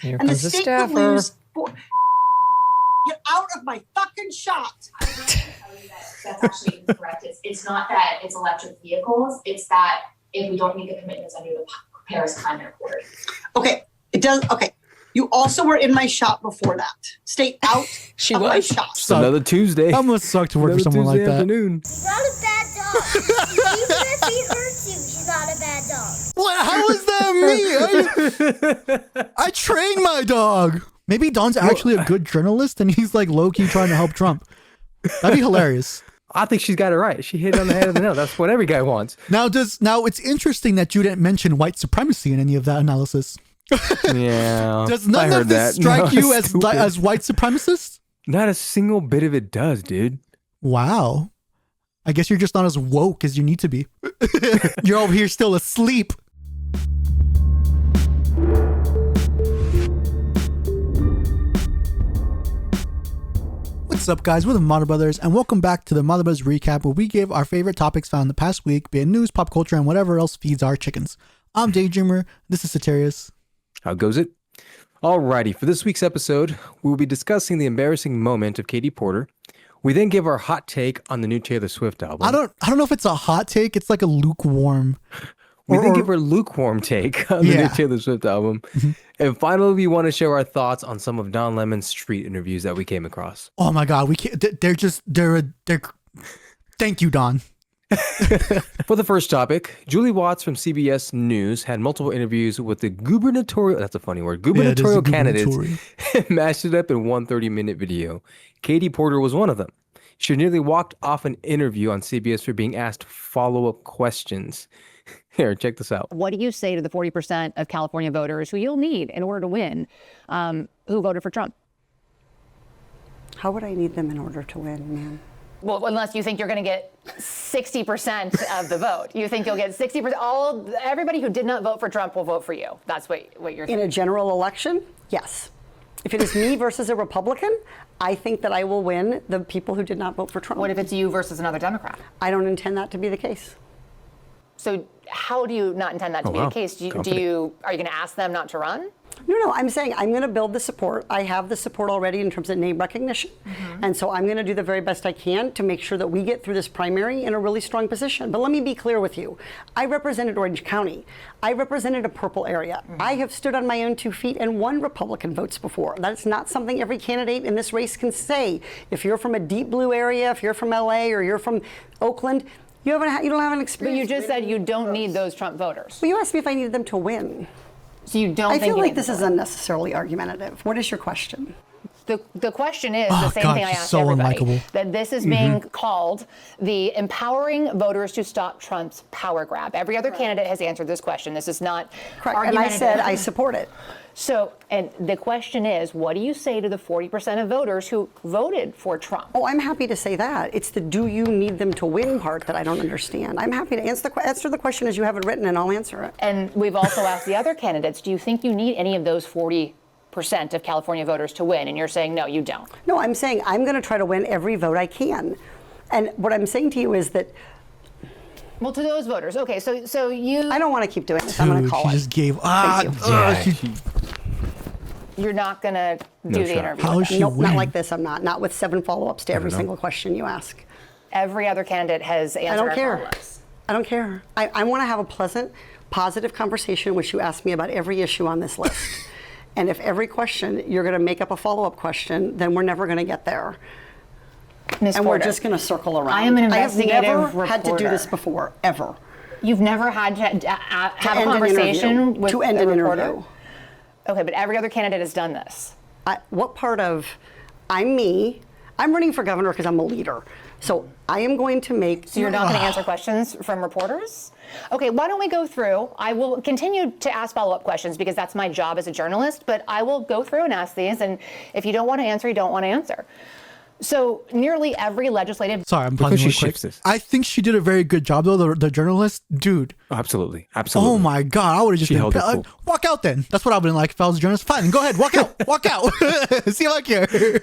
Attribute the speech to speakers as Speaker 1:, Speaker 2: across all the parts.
Speaker 1: Here
Speaker 2: and the
Speaker 1: comes the
Speaker 2: state
Speaker 1: staffer.
Speaker 2: would lose. Get out of my fucking shot.
Speaker 3: That's actually incorrect. It's not that it's electric vehicles. It's that if we don't meet the commitments under the Paris Climate Accord.
Speaker 2: Okay, it does. Okay, you also were in my shot before that. Stay out
Speaker 1: She
Speaker 2: of my
Speaker 1: was?
Speaker 2: shot.
Speaker 4: It's another Tuesday.
Speaker 5: That must suck to work for someone like that.
Speaker 4: Afternoon.
Speaker 6: She's not a bad dog. Even if he hurts you, she's not a bad dog.
Speaker 5: What? How is that me? I train my dog. Maybe Don's actually a good journalist and he's like low-key trying to help Trump. That'd be hilarious.
Speaker 4: I think she's got it right. She hit on the head of the nail. That's what every guy wants.
Speaker 5: Now it's interesting that you didn't mention white supremacy in any of that analysis.
Speaker 4: Yeah.
Speaker 5: Does none of this strike you as white supremacist?
Speaker 4: Not a single bit of it does, dude.
Speaker 5: Wow. I guess you're just not as woke as you need to be. You're over here still asleep. What's up, guys? We're the Mother Brothers, and welcome back to the Mother Brothers Recap, where we give our favorite topics found in the past week, be it news, pop culture, and whatever else feeds our chickens. I'm DayDreamer. This is Cited.
Speaker 4: How goes it? Alrighty, for this week's episode, we will be discussing the embarrassing moment of Katie Porter. We then give our hot take on the new Taylor Swift album.
Speaker 5: I don't know if it's a hot take. It's like a lukewarm.
Speaker 4: We then give our lukewarm take on the new Taylor Swift album. And finally, we want to share our thoughts on some of Don Lemon's street interviews that we came across.
Speaker 5: Oh my God, we can't. They're. Thank you, Don.
Speaker 4: For the first topic, Julie Watts from CBS News had multiple interviews with the gubernatorial, that's a funny word, gubernatorial candidates, and mashed it up in one 30-minute video. Katie Porter was one of them. She nearly walked off an interview on CBS for being asked follow-up questions. Here, check this out.
Speaker 7: What do you say to the 40% of California voters who you'll need in order to win, who voted for Trump?
Speaker 8: How would I need them in order to win, ma'am?
Speaker 7: Well, unless you think you're going to get 60% of the vote. You think you'll get 60%. Everybody who did not vote for Trump will vote for you. That's what you're
Speaker 8: saying. In a general election? Yes. If it is me versus a Republican, I think that I will win the people who did not vote for Trump.
Speaker 7: What if it's you versus another Democrat?
Speaker 8: I don't intend that to be the case.
Speaker 7: So how do you not intend that to be the case? Are you going to ask them not to run?
Speaker 8: No, I'm saying I'm going to build the support. I have the support already in terms of name recognition. And so I'm going to do the very best I can to make sure that we get through this primary in a really strong position. But let me be clear with you. I represented Orange County. I represented a purple area. I have stood on my own 2 feet and won Republican votes before. That's not something every candidate in this race can say. If you're from a deep blue area, if you're from LA or you're from Oakland, you don't have an experience.
Speaker 7: But you just said you don't need those Trump voters.
Speaker 8: Well, you asked me if I needed them to win.
Speaker 7: So you don't.
Speaker 8: I feel like this is unnecessarily argumentative. What is your question?
Speaker 7: The question is the same thing I asked everybody.
Speaker 5: Unlikable.
Speaker 7: That this is being called the empowering voters to stop Trump's power grab. Every other candidate has answered this question. This is not
Speaker 8: correct. And I said I support it.
Speaker 7: So, and the question is, what do you say to the 40% of voters who voted for Trump?
Speaker 8: Oh, I'm happy to say that. It's the do you need them to win part that I don't understand. I'm happy to answer the question as you have it written, and I'll answer it.
Speaker 7: And we've also asked the other candidates, do you think you need any of those 40% of California voters to win? And you're saying, no, you don't.
Speaker 8: No, I'm saying I'm going to try to win every vote I can. And what I'm saying to you is that.
Speaker 7: Well, to those voters. Okay, so you.
Speaker 8: I don't want to keep doing this. I'm going to call
Speaker 5: she
Speaker 8: it.
Speaker 5: Just gave.
Speaker 7: You're not going to do the interview.
Speaker 5: How is she
Speaker 8: Nope,
Speaker 5: winning?
Speaker 8: not like this. I'm not. Not with 7 follow-ups to every single question you ask.
Speaker 7: Every other candidate has answered.
Speaker 8: I don't care.
Speaker 7: Follow-ups.
Speaker 8: I don't care. I want to have a pleasant, positive conversation, which you ask me about every issue on this list. And if every question you're going to make up a follow-up question, then we're never going to get there.
Speaker 7: Ms.
Speaker 8: And
Speaker 7: Porter,
Speaker 8: we're just going to circle around.
Speaker 7: I am an investigative
Speaker 8: I have never
Speaker 7: reporter.
Speaker 8: had to do this before, ever.
Speaker 7: You've never had to have a conversation with
Speaker 8: to end
Speaker 7: a
Speaker 8: an
Speaker 7: reporter?
Speaker 8: interview.
Speaker 7: Okay, but every other candidate has done this.
Speaker 8: What part of I'm me? I'm running for governor because I'm a leader. So I am going to make.
Speaker 7: So you're not going to answer questions from reporters? Okay, why don't we go through? I will continue to ask follow-up questions because that's my job as a journalist, but I will go through and ask these, and if you don't want to answer, you don't want to answer. So nearly every legislative.
Speaker 5: Sorry, I'm
Speaker 4: because she shifts this.
Speaker 5: I think she did a very good job, though. The journalist, dude.
Speaker 4: Absolutely.
Speaker 5: Oh my God, I would have just
Speaker 4: held it cool.
Speaker 5: Walk out then. That's what I would have been like if I was a journalist. Fine, go ahead, walk out, walk out. See if I care.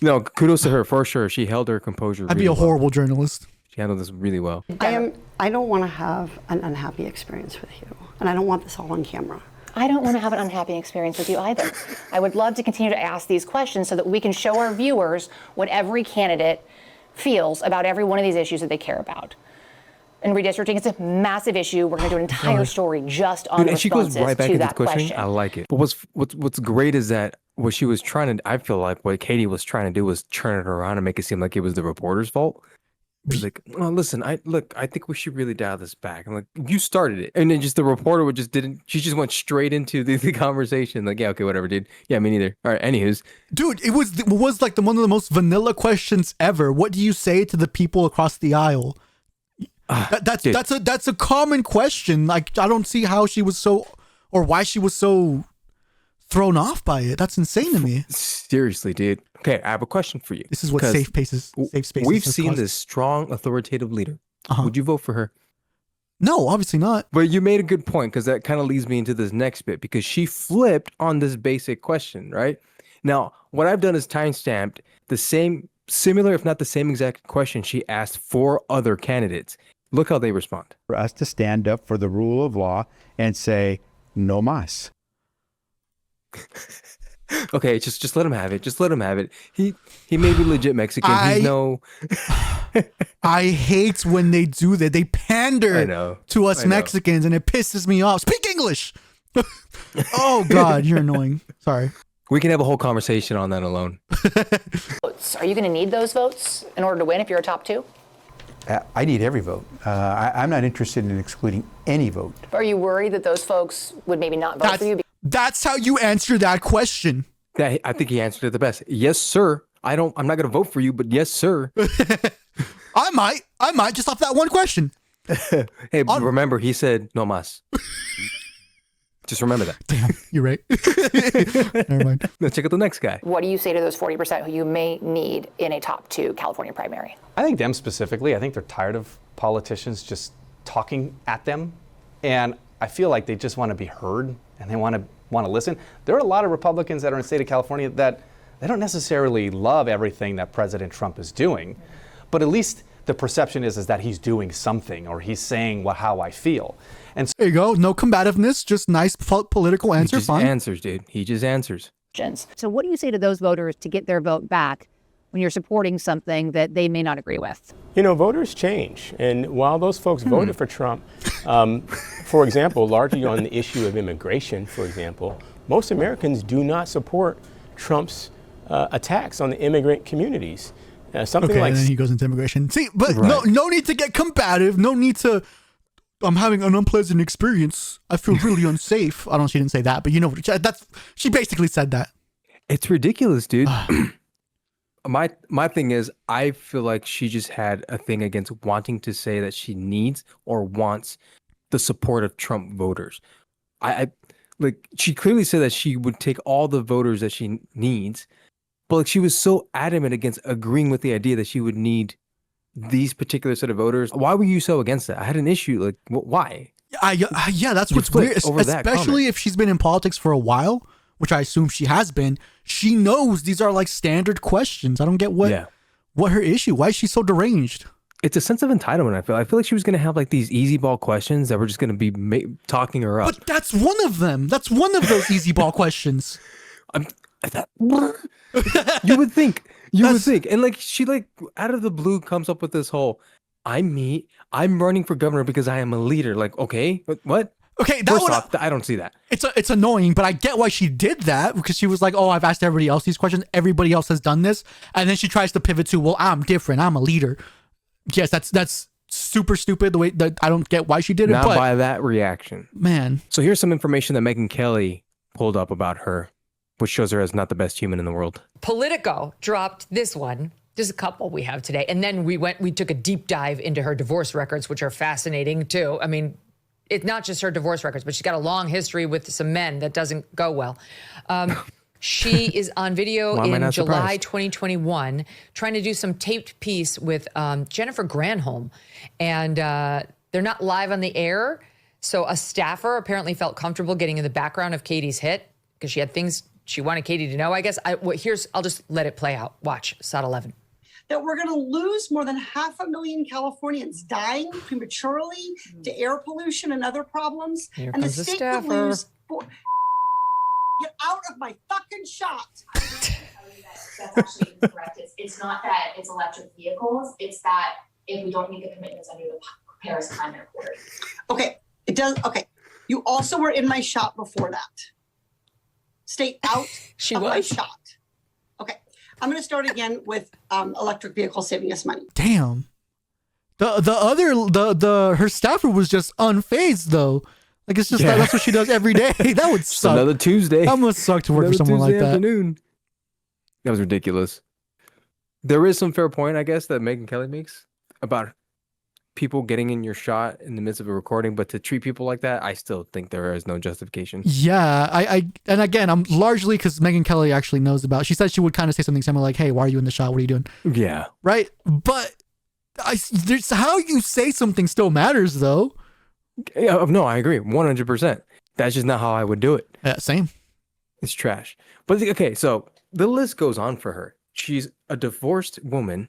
Speaker 4: No, kudos to her for sure. She held her composure.
Speaker 5: I'd be a horrible journalist.
Speaker 4: She handled this really well.
Speaker 8: I don't want to have an unhappy experience with you, and I don't want this all on camera.
Speaker 7: I don't want to have an unhappy experience with you either. I would love to continue to ask these questions so that we can show our viewers what every candidate feels about every one of these issues that they care about. And redistricting, it's a massive issue. We're going to do an entire story just on the
Speaker 4: and she goes
Speaker 7: responses
Speaker 4: right back
Speaker 7: to
Speaker 4: into the
Speaker 7: that
Speaker 4: question. I like it. But what's great is that what she was trying to, I feel like what Katie was trying to do was turn it around and make it seem like it was the reporter's fault. She's like, well, listen, I think we should really dial this back. I'm like, you started it. And then just the reporter she just went straight into the conversation. Like, yeah, okay, whatever, dude. Yeah, me neither. All right, anywho's.
Speaker 5: Dude, it was like one of the most vanilla questions ever. What do you say to the people across the aisle? That's a common question. Like, I don't see how she was so, or why she was so thrown off by it. That's insane to me.
Speaker 4: Seriously, dude. Okay, I have a question for you.
Speaker 5: This is what safe spaces.
Speaker 4: We've seen this strong, authoritative leader. Would you vote for her?
Speaker 5: No, obviously not.
Speaker 4: But you made a good point, because that kind of leads me into this next bit, because she flipped on this basic question, right? Now, what I've done is timestamped the similar, if not the same exact question she asked 4 other candidates. Look how they respond.
Speaker 1: For us to stand up for the rule of law and say, no mas.
Speaker 4: Okay, just let him have it. Just let him have it. He may be legit Mexican. He's no.
Speaker 5: I hate when they do that. They pander to us Mexicans, and it pisses me off. Speak English. Oh God, you're annoying. Sorry.
Speaker 4: We can have a whole conversation on that alone.
Speaker 7: Are you going to need those votes in order to win if you're a top 2?
Speaker 1: I need every vote. I'm not interested in excluding any vote.
Speaker 7: Are you worried that those folks would maybe not vote for you?
Speaker 5: That's how you answer that question.
Speaker 4: I think he answered it the best. Yes, sir. I'm not going to vote for you, but yes, sir.
Speaker 5: I might just off that one question.
Speaker 4: Hey, remember, he said no mas. Just remember that.
Speaker 5: Damn, you're right. Never mind.
Speaker 4: Let's check out the next guy.
Speaker 7: What do you say to those 40% who you may need in a top 2 California primary?
Speaker 9: I think them specifically. I think they're tired of politicians just talking at them. And I feel like they just want to be heard and they want to listen. There are a lot of Republicans that are in the state of California that they don't necessarily love everything that President Trump is doing, but at least the perception is that he's doing something or he's saying how I feel. And so,
Speaker 5: there you go. No combativeness, just nice political answer.
Speaker 4: He just answers, dude. He just answers.
Speaker 10: So what do you say to those voters to get their vote back when you're supporting something that they may not agree with?
Speaker 11: You know, voters change. And while those folks voted for Trump, for example, largely on the issue of immigration, for example, most Americans do not support Trump's attacks on the immigrant communities. Something like,
Speaker 5: and then he goes into immigration. See, but no need to get combative. No need to. I'm having an unpleasant experience. I feel really unsafe. I don't. She didn't say that, but you know, she basically said that.
Speaker 4: It's ridiculous, dude. My thing is, I feel like she just had a thing against wanting to say that she needs or wants the support of Trump voters. I like, she clearly said that she would take all the voters that she needs, but like, she was so adamant against agreeing with the idea that she would need these particular set of voters. Why were you so against that? I had an issue. Like, why?
Speaker 5: Yeah, that's what's weird. Especially if she's been in politics for a while, which I assume she has been. She knows these are like standard questions. I don't get what her issue. Why is she so deranged?
Speaker 4: It's a sense of entitlement. I feel like she was going to have like these easy ball questions that were just going to be talking her up.
Speaker 5: But that's one of them. That's one of those easy ball questions.
Speaker 4: You would think. And like, she like out of the blue comes up with this whole, I'm running for governor because I am a leader. Like, okay, what?
Speaker 5: Okay,
Speaker 4: First off, I don't see that.
Speaker 5: It's annoying, but I get why she did that, because she was like, oh, I've asked everybody else these questions. Everybody else has done this. And then she tries to pivot to, well, I'm different. I'm a leader. Yes, that's super stupid the way that I don't get why she did it.
Speaker 4: Not by that reaction.
Speaker 5: Man.
Speaker 4: So here's some information that Megyn Kelly pulled up about her, which shows her as not the best human in the world.
Speaker 12: Politico dropped this one. There's a couple we have today. And then we took a deep dive into her divorce records, which are fascinating too. I mean, it's not just her divorce records, but she's got a long history with some men that doesn't go well. She is on video in July 2021 trying to do some taped piece with Jennifer Granholm. And they're not live on the air. So a staffer apparently felt comfortable getting in the background of Katie's hit because she had things she wanted Katie to know, I guess. I'll just let it play out. Watch, SOT 11.
Speaker 2: That we're going to lose more than 500,000 Californians dying prematurely to air pollution and other problems.
Speaker 12: Here
Speaker 2: and the
Speaker 12: comes the
Speaker 2: state would
Speaker 12: staffer.
Speaker 2: lose Get out of my fucking shot.
Speaker 3: That's actually incorrect. It's not that it's electric vehicles. It's that if we don't meet the commitments under the Paris Climate Accord.
Speaker 2: Okay, it does. Okay, you also were in my shot before that. Stay out of my shot. Okay, I'm going to start again with electric vehicles saving us money.
Speaker 5: Damn. Her staffer was just unfazed though. Like it's just that's what she does every day. That would suck.
Speaker 4: Another Tuesday.
Speaker 5: That must suck to work for someone like that.
Speaker 4: Afternoon. That was ridiculous. There is some fair point, I guess, that Megyn Kelly makes about people getting in your shot in the midst of a recording, but to treat people like that, I still think there is no justification.
Speaker 5: Yeah, and again, I'm largely because Megyn Kelly actually knows about. She said she would kind of say something similar like, "Hey, why are you in the shot? What are you doing?"
Speaker 4: Yeah.
Speaker 5: Right, but there's how you say something still matters, though.
Speaker 4: Yeah, no, I agree, 100%. That's just not how I would do it.
Speaker 5: Yeah, same.
Speaker 4: It's trash. But okay, so the list goes on for her. She's a divorced woman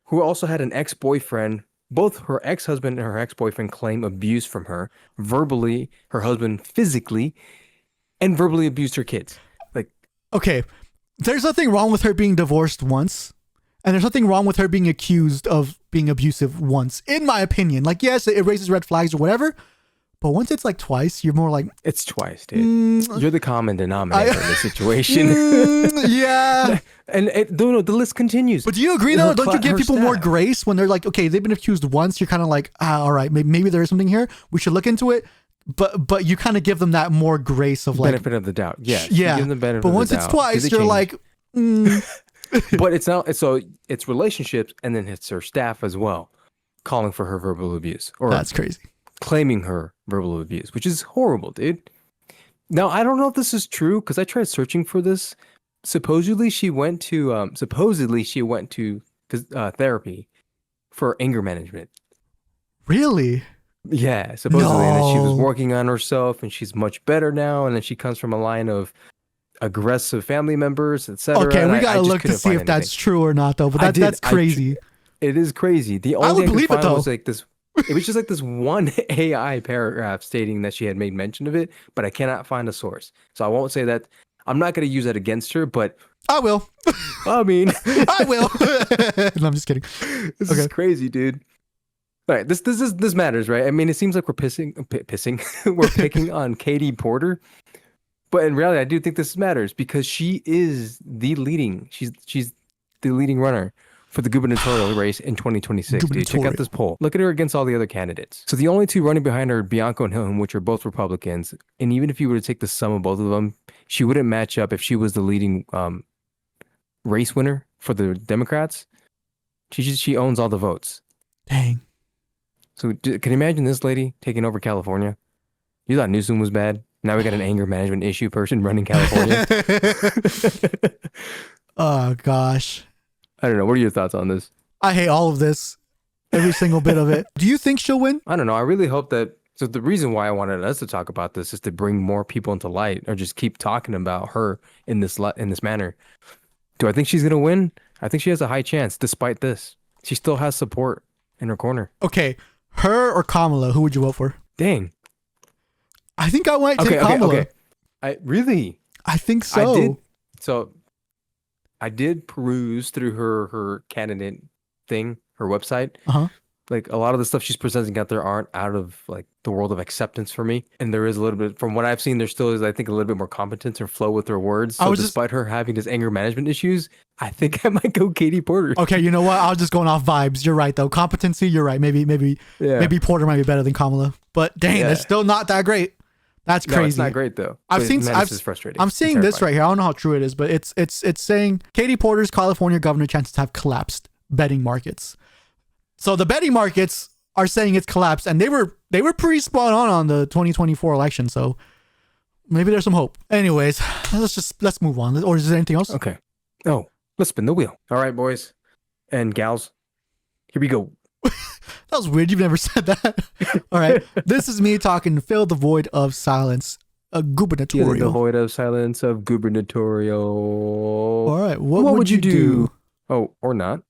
Speaker 4: who also had an ex-boyfriend. Both her ex-husband and her ex-boyfriend claim abuse from her, verbally, her husband physically, and verbally abused her kids. Like,
Speaker 5: okay, there's nothing wrong with her being divorced once, and there's nothing wrong with her being accused of being abusive once, in my opinion. Like, yes, it raises red flags or whatever, but once it's like twice, you're more like...
Speaker 4: It's twice, dude. You're the common denominator in this situation.
Speaker 5: Yeah.
Speaker 4: And the list continues.
Speaker 5: But do you agree, though? Don't you give people more grace when they're like, okay, they've been accused once, you're kind of like, all right, maybe there is something here. We should look into it. But you kind of give them that more grace of like...
Speaker 4: Benefit of the doubt. Yeah.
Speaker 5: Yeah.
Speaker 4: Give them the benefit
Speaker 5: but
Speaker 4: of the
Speaker 5: once
Speaker 4: doubt.
Speaker 5: it's twice, you're like...
Speaker 4: But it's not... So it's relationships, and then it's her staff as well, calling for her verbal abuse. Or
Speaker 5: that's crazy.
Speaker 4: Claiming her verbal abuse, which is horrible, dude. Now, I don't know if this is true because I tried searching for this. Supposedly, she went to therapy for anger management.
Speaker 5: Really?
Speaker 4: Yeah, supposedly. And then she was working on herself, and she's much better now. And then she comes from a line of aggressive family members, etc.
Speaker 5: Okay, we gotta look to see if that's true or not, though. But that's crazy.
Speaker 4: It is crazy. The only
Speaker 5: I would believe it, though.
Speaker 4: Was like this. It was just like this one AI paragraph stating that she had made mention of it, but I cannot find a source. So I won't say that. I'm not going to use that against her, but...
Speaker 5: I will.
Speaker 4: I mean...
Speaker 5: I will. No, I'm just kidding.
Speaker 4: This is crazy, dude. All right, this matters, right? I mean, it seems like we're we're picking on Katie Porter, but in reality, I do think this matters because she is the leading... She's the leading runner for the gubernatorial race in 2026. Dude, check out this poll. Look at her against all the other candidates. So the only two running behind her are Bianco and Hilton, which are both Republicans. And even if you were to take the sum of both of them, she wouldn't match up if she was the leading race winner for the Democrats. She owns all the votes.
Speaker 5: Dang.
Speaker 4: So can you imagine this lady taking over California? You thought Newsom was bad. Now we got an anger management issue person running California.
Speaker 5: Oh, gosh.
Speaker 4: I don't know. What are your thoughts on this?
Speaker 5: I hate all of this. Every single bit of it. Do you think she'll win?
Speaker 4: I don't know. I really hope that... So the reason why I wanted us to talk about this is to bring more people into light or just keep talking about her in this manner. Do I think she's going to win? I think she has a high chance despite this. She still has support in her corner.
Speaker 5: Okay. Her or Kamala, who would you vote for?
Speaker 4: Dang.
Speaker 5: I think I might take Kamala.
Speaker 4: Okay.
Speaker 5: I think so.
Speaker 4: I did peruse through her candidate thing, her website.
Speaker 5: Uh-huh.
Speaker 4: Like a lot of the stuff she's presenting out there aren't out of like the world of acceptance for me. And there is a little bit, from what I've seen, there still is, I think, a little bit more competence or flow with her words. So despite her having this anger management issues, I think I might go Katie Porter.
Speaker 5: Okay, you know what? I was just going off vibes. You're right though. Competency, you're right. Maybe Porter might be better than Kamala. But dang, it's still not that great. That's crazy.
Speaker 4: No, it's not great though. It's frustrating.
Speaker 5: I'm seeing this right here. I don't know how true it is, but it's saying Katie Porter's California governor chances have collapsed betting markets. So the betting markets are saying it's collapsed, and they were pretty spot on the 2024 election. So maybe there's some hope. Anyways, let's move on. Or is there anything else?
Speaker 4: Okay. Oh, let's spin the wheel. All right, boys and gals, here we go.
Speaker 5: That was weird. You've never said that. All right. This is me talking Fill the Void of Silence. A gubernatorial.
Speaker 4: Fill the void of silence of gubernatorial.
Speaker 5: All right. What would you do?
Speaker 4: Oh, or not.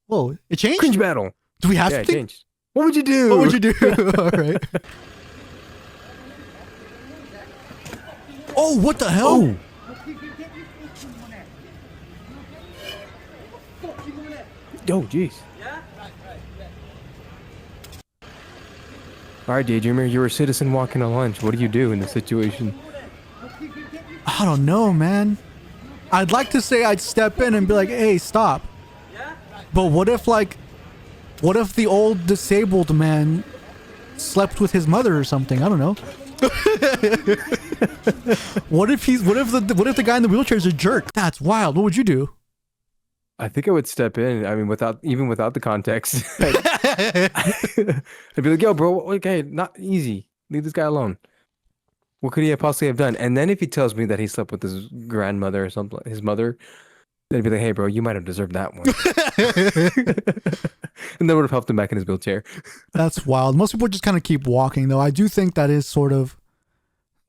Speaker 5: Whoa, it changed?
Speaker 4: Cringe battle.
Speaker 5: Do we have to?
Speaker 4: It changed. What would you do?
Speaker 5: What would you do? All right. Oh, what the hell?
Speaker 4: Oh, jeez. All right, Daydreamer, you're a citizen walking on lunch. What do you do in this situation?
Speaker 5: I don't know, man. I'd like to say I'd step in and be like, hey, stop. But what if the old disabled man slept with his mother or something? I don't know. What if the guy in the wheelchair is a jerk? That's wild. What would you do?
Speaker 4: I think I would step in. I mean, without the context. I'd be like, yo, bro, okay, not easy. Leave this guy alone. What could he possibly have done? And then if he tells me that he slept with his grandmother or something, his mother, then I'd be like, hey, bro, you might have deserved that one. And that would have helped him back in his wheelchair.
Speaker 5: That's wild. Most people just kind of keep walking, though. I do think that is sort of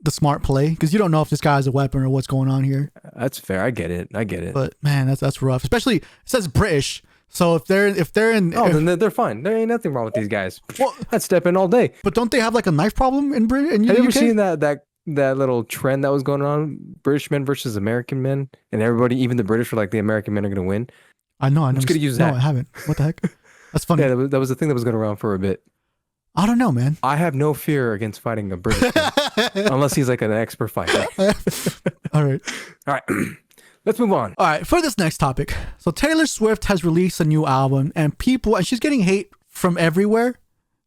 Speaker 5: the smart play, because you don't know if this guy has a weapon or what's going on here.
Speaker 4: That's fair. I get it.
Speaker 5: But man, that's rough. Especially, it says British. So if they're in,
Speaker 4: then they're fine. There ain't nothing wrong with these guys. Well, I'd step in all day.
Speaker 5: But don't they have like a knife problem in Britain?
Speaker 4: Have you ever seen that little trend that was going on? British men versus American men, and everybody, even the British, were like, the American men are going to win.
Speaker 5: I know. I'm
Speaker 4: just going to use that.
Speaker 5: No, I haven't. What the heck? That's funny.
Speaker 4: Yeah, that was the thing that was going around for a bit.
Speaker 5: I don't know, man.
Speaker 4: I have no fear against fighting a British man, unless he's like an expert fighter.
Speaker 5: All right.
Speaker 4: Let's move on.
Speaker 5: All right, for this next topic. So Taylor Swift has released a new album, and she's getting hate from everywhere.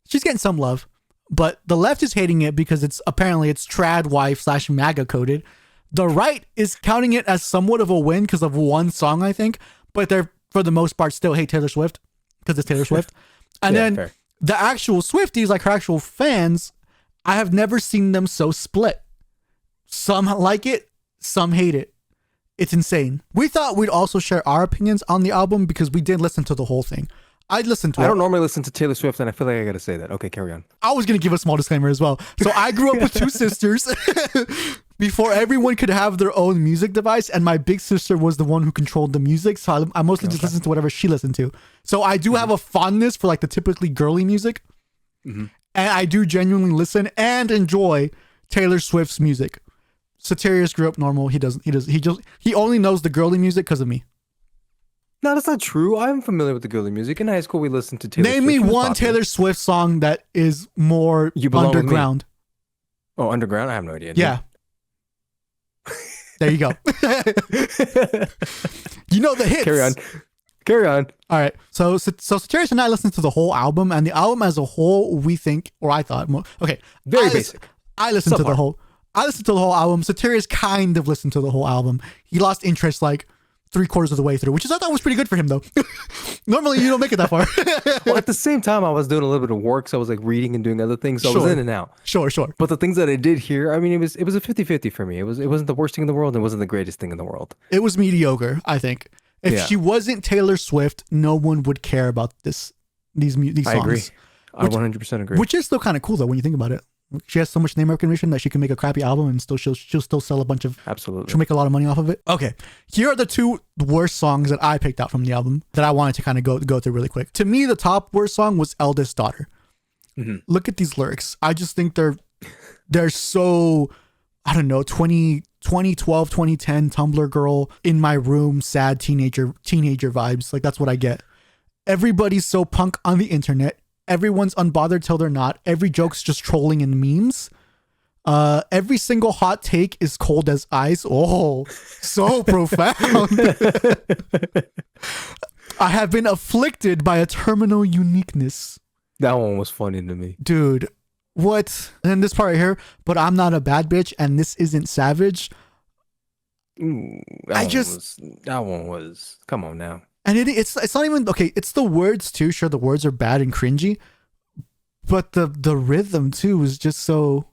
Speaker 5: She's getting some love, but the left is hating it because it's trad wife / MAGA coded. The right is counting it as somewhat of a win because of one song, I think, but they're, for the most part, still hate Taylor Swift because it's Taylor Swift. And then
Speaker 4: fair.
Speaker 5: The actual Swifties, like her actual fans, I have never seen them so split. Some like it, some hate it. It's insane. We thought we'd also share our opinions on the album because we did listen to the whole thing. I listened to it.
Speaker 4: I don't normally listen to Taylor Swift, and I feel like I got to say that. Okay, carry on.
Speaker 5: I was going to give a small disclaimer as well. So I grew up with two sisters before everyone could have their own music device, and my big sister was the one who controlled the music, so I mostly just listened to whatever she listened to. So I do have a fondness for like the typically girly music, and I do genuinely listen and enjoy Taylor Swift's music. Satirius grew up normal. He only knows the girly music because of me.
Speaker 4: No, that's not true. I'm familiar with the girly music. In high school, we listened to Taylor Swift.
Speaker 5: Name me one Taylor Swift song that is more underground.
Speaker 4: Oh, underground? I have no idea.
Speaker 5: Yeah. There you go. You know the hits.
Speaker 4: Carry on.
Speaker 5: All right. So Satirius and I listened to the whole album, and the album as a whole, we think, or I thought, okay.
Speaker 4: Very basic.
Speaker 5: I listened to the whole album. Satirius kind of listened to the whole album. He lost interest like 3/4 of the way through, which I thought was pretty good for him though. Normally you don't make it that far.
Speaker 4: Well, at the same time, I was doing a little bit of work, so I was like reading and doing other things, so I was in and out.
Speaker 5: Sure.
Speaker 4: But the things that I did here, I mean, it was a 50-50 for me. It wasn't the worst thing in the world. It wasn't the greatest thing in the world.
Speaker 5: It was mediocre, I think. If she wasn't Taylor Swift, no one would care about these songs.
Speaker 4: I agree. I 100% agree.
Speaker 5: Which is still kind of cool though when you think about it. She has so much name recognition that she can make a crappy album and she'll still sell a bunch of.
Speaker 4: Absolutely.
Speaker 5: She'll make a lot of money off of it. Okay, here are the two worst songs that I picked out from the album that I wanted to kind of go through really quick. To me, the top worst song was "Eldest Daughter." Look at these lyrics. I just think they're so, I don't know, 2012, 2010 Tumblr girl in my room, sad teenager vibes. Like that's what I get. Everybody's so punk on the internet. Everyone's unbothered till they're not. Every joke's just trolling and memes. Every single hot take is cold as ice. Oh, so profound. I have been afflicted by a terminal uniqueness.
Speaker 4: That one was funny to me.
Speaker 5: Dude, what? And this part right here, but I'm not a bad bitch and this isn't savage.
Speaker 4: Ooh, that one was, come on now.
Speaker 5: And it's not even, okay, it's the words too. Sure, the words are bad and cringy, but the rhythm too was just so,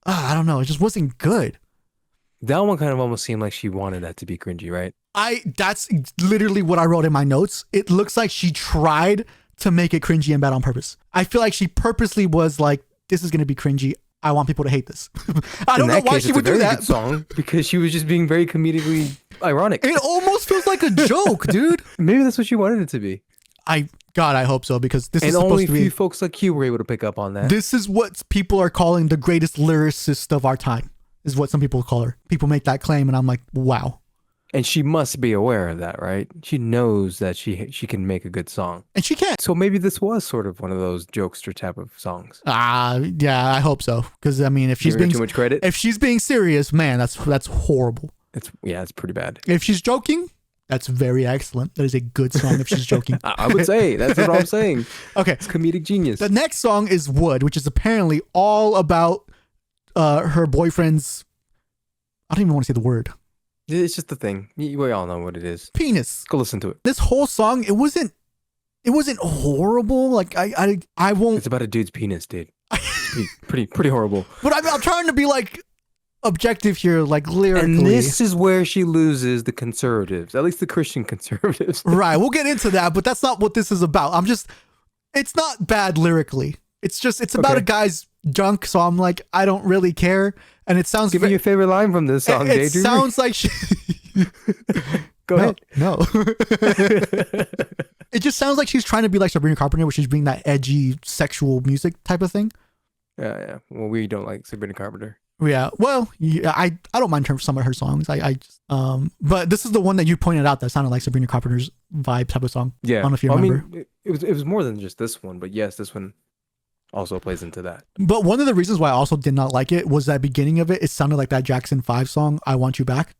Speaker 5: I don't know, it just wasn't good.
Speaker 4: That one kind of almost seemed like she wanted that to be cringy, right?
Speaker 5: That's literally what I wrote in my notes. It looks like she tried to make it cringy and bad on purpose. I feel like she purposely was like, this is going to be cringy. I want people to hate this. I don't know why she would do that.
Speaker 4: Good song, because she was just being very comedically ironic.
Speaker 5: It almost feels like a joke, dude.
Speaker 4: Maybe that's what she wanted it to be.
Speaker 5: I hope so, because this is
Speaker 4: supposed
Speaker 5: supposed
Speaker 4: to be. And only a few folks like you were able to pick up on that.
Speaker 5: This is what people are calling the greatest lyricist of our time. is what some people call her. People make that claim, and I'm like, wow.
Speaker 4: And she must be aware of that, right? She knows that she can make a good song.
Speaker 5: And she can.
Speaker 4: So maybe this was sort of one of those jokester type of songs.
Speaker 5: Yeah, I hope so. Because I mean, if she's
Speaker 4: Giving her
Speaker 5: being
Speaker 4: too much credit,
Speaker 5: if she's being serious, man, that's horrible.
Speaker 4: it's pretty bad.
Speaker 5: If she's joking, that's very excellent. That is a good song if she's joking.
Speaker 4: I would say that's what I'm saying.
Speaker 5: Okay,
Speaker 4: it's comedic genius.
Speaker 5: The next song is Wood, which is apparently all about her boyfriend's. I don't even want to say the word.
Speaker 4: It's just the thing. We all know what it is.
Speaker 5: Penis.
Speaker 4: Go listen to it.
Speaker 5: This whole song, it wasn't horrible. Like I won't.
Speaker 4: It's about a dude's penis, dude. It's pretty horrible.
Speaker 5: But I'm trying to be like objective here, like lyrically.
Speaker 4: And this is where she loses the conservatives, at least the Christian conservatives.
Speaker 5: Right. We'll get into that, but that's not what this is about. It's not bad lyrically. It's about a guy's junk. So I'm like, I don't really care. And it sounds.
Speaker 4: Give me your favorite line from this song,
Speaker 5: It
Speaker 4: DayDreamer.
Speaker 5: sounds like she.
Speaker 4: Go ahead.
Speaker 5: No. It just sounds like she's trying to be like Sabrina Carpenter, where she's being that edgy sexual music type of thing.
Speaker 4: Yeah. Well, we don't like Sabrina Carpenter.
Speaker 5: Yeah. Well, yeah, I don't mind some of her songs. But this is the one that you pointed out that sounded like Sabrina Carpenter's vibe type of song.
Speaker 4: Yeah.
Speaker 5: I don't know if you remember.
Speaker 4: I mean, it was more than just this one, but yes, this one also plays into that.
Speaker 5: But one of the reasons why I also did not like it was that beginning of it. It sounded like that Jackson 5 song, "I Want You Back."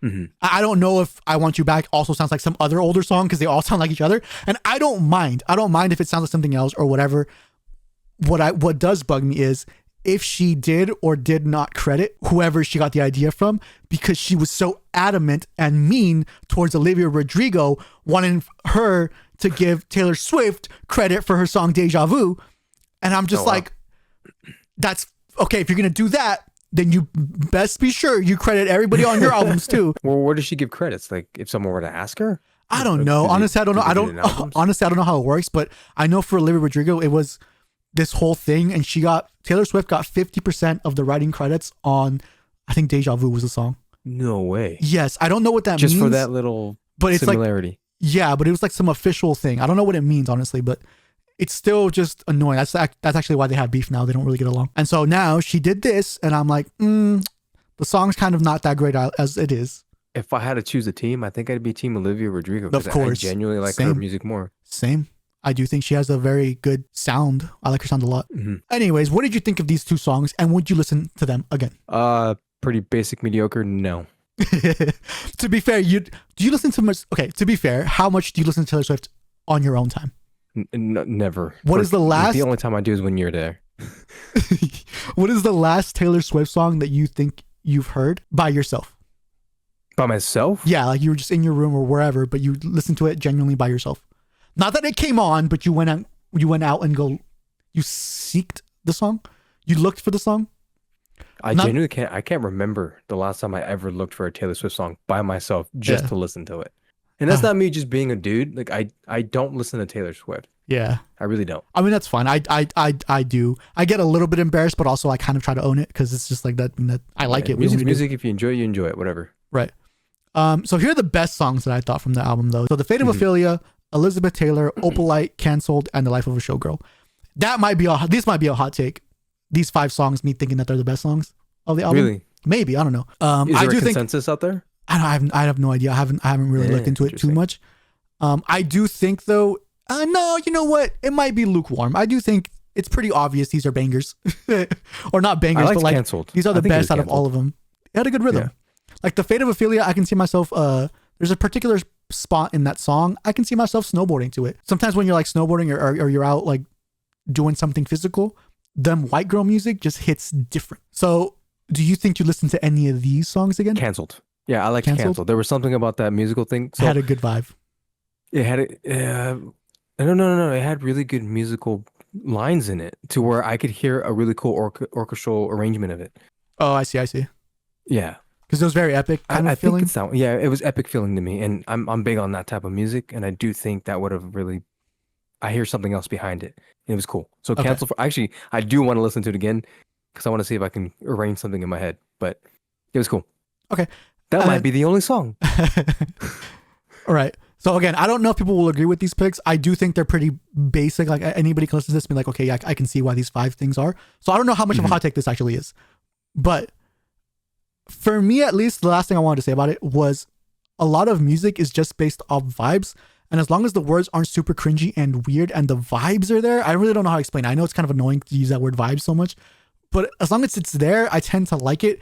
Speaker 4: Mm-hmm.
Speaker 5: I don't know if "I Want You Back" also sounds like some other older song, because they all sound like each other, and I don't mind. I don't mind if it sounds like something else or whatever. What does bug me is if she did or did not credit whoever she got the idea from, because she was so adamant and mean towards Olivia Rodrigo, wanting her to give Taylor Swift credit for her song "Deja Vu," and I'm just like, that's okay. If you're gonna do that, then you best be sure you credit everybody on your albums too.
Speaker 4: Well, where does she give credits? Like, if someone were to ask her?
Speaker 5: I don't know. Honestly, I don't know. Honestly, I don't know how it works, but I know for Olivia Rodrigo, it was this whole thing, and Taylor Swift got 50% of the writing credits on, I think "Deja Vu" was the song.
Speaker 4: No way.
Speaker 5: Yes, I don't know what that means.
Speaker 4: Just for that little similarity.
Speaker 5: Yeah, but it was like some official thing. I don't know what it means, honestly, but it's still just annoying. That's actually why they have beef now. They don't really get along. And so now she did this, and I'm like, the song's kind of not that great as it is.
Speaker 4: If I had to choose a team, I think I'd be Team Olivia Rodrigo.
Speaker 5: Of course.
Speaker 4: I genuinely like her music more.
Speaker 5: Same. I do think she has a very good sound. I like her sound a lot.
Speaker 4: Mm-hmm.
Speaker 5: Anyways, what did you think of these two songs, and would you listen to them again?
Speaker 4: Pretty basic, mediocre. No.
Speaker 5: To be fair, do you listen to much? Okay, to be fair, how much do you listen to Taylor Swift on your own time?
Speaker 4: Never.
Speaker 5: What is the last?
Speaker 4: The only time I do is when you're there.
Speaker 5: What is the last Taylor Swift song that you think you've heard by yourself?
Speaker 4: By myself?
Speaker 5: Yeah, like you were just in your room or wherever, but you listened to it genuinely by yourself. Not that it came on, but you went out and you seeked the song. You looked for the song.
Speaker 4: Genuinely can't. I can't remember the last time I ever looked for a Taylor Swift song by myself just to listen to it. And that's not me just being a dude. Like I don't listen to Taylor Swift.
Speaker 5: Yeah,
Speaker 4: I really don't.
Speaker 5: I mean, that's fine. I do. I get a little bit embarrassed, but also I kind of try to own it because it's just like that. I like it.
Speaker 4: Music. If you enjoy it, whatever.
Speaker 5: Right. So here are the best songs that I thought from the album, though. So The Fate of Ophelia, Elizabeth Taylor, Opalite, Cancelled, and The Life of a Showgirl. This might be a hot take. These 5 songs, me thinking that they're the best songs of the album.
Speaker 4: Really?
Speaker 5: Maybe, I don't know.
Speaker 4: Is there a consensus out there?
Speaker 5: I have no idea. I haven't really looked into it too much. I do think though. No, you know what? It might be lukewarm. I do think it's pretty obvious these are bangers, or not bangers, but like
Speaker 4: Cancelled.
Speaker 5: These are the best out of all of them. It had a good rhythm. Yeah. Like The Fate of Ophelia, I can see myself. There's a particular spot in that song. I can see myself snowboarding to it. Sometimes when you're like snowboarding or you're out like doing something physical, them white girl music just hits different. So, do you think you listen to any of these songs again?
Speaker 4: Cancelled. Yeah, I like Cancelled. There was something about that musical thing.
Speaker 5: So, it had a good vibe.
Speaker 4: It had no. It had really good musical lines in it to where I could hear a really cool orchestral arrangement of it.
Speaker 5: Oh, I see.
Speaker 4: Yeah,
Speaker 5: because it was very epic kind of feeling.
Speaker 4: It was epic feeling to me, and I'm big on that type of music, and I do think that would have really. I hear something else behind it. And it was cool. So Cancelled. Actually, I do want to listen to it again because I want to see if I can arrange something in my head. But it was cool.
Speaker 5: Okay.
Speaker 4: That might be the only song.
Speaker 5: All right. So again, I don't know if people will agree with these picks. I do think they're pretty basic. Like anybody can listen to this and be like, okay, yeah, I can see why these 5 things are. So I don't know how much of a hot take this actually is. But for me at least, the last thing I wanted to say about it was a lot of music is just based off vibes. And as long as the words aren't super cringy and weird and the vibes are there, I really don't know how to explain it. I know it's kind of annoying to use that word vibes so much, but as long as it's there, I tend to like it.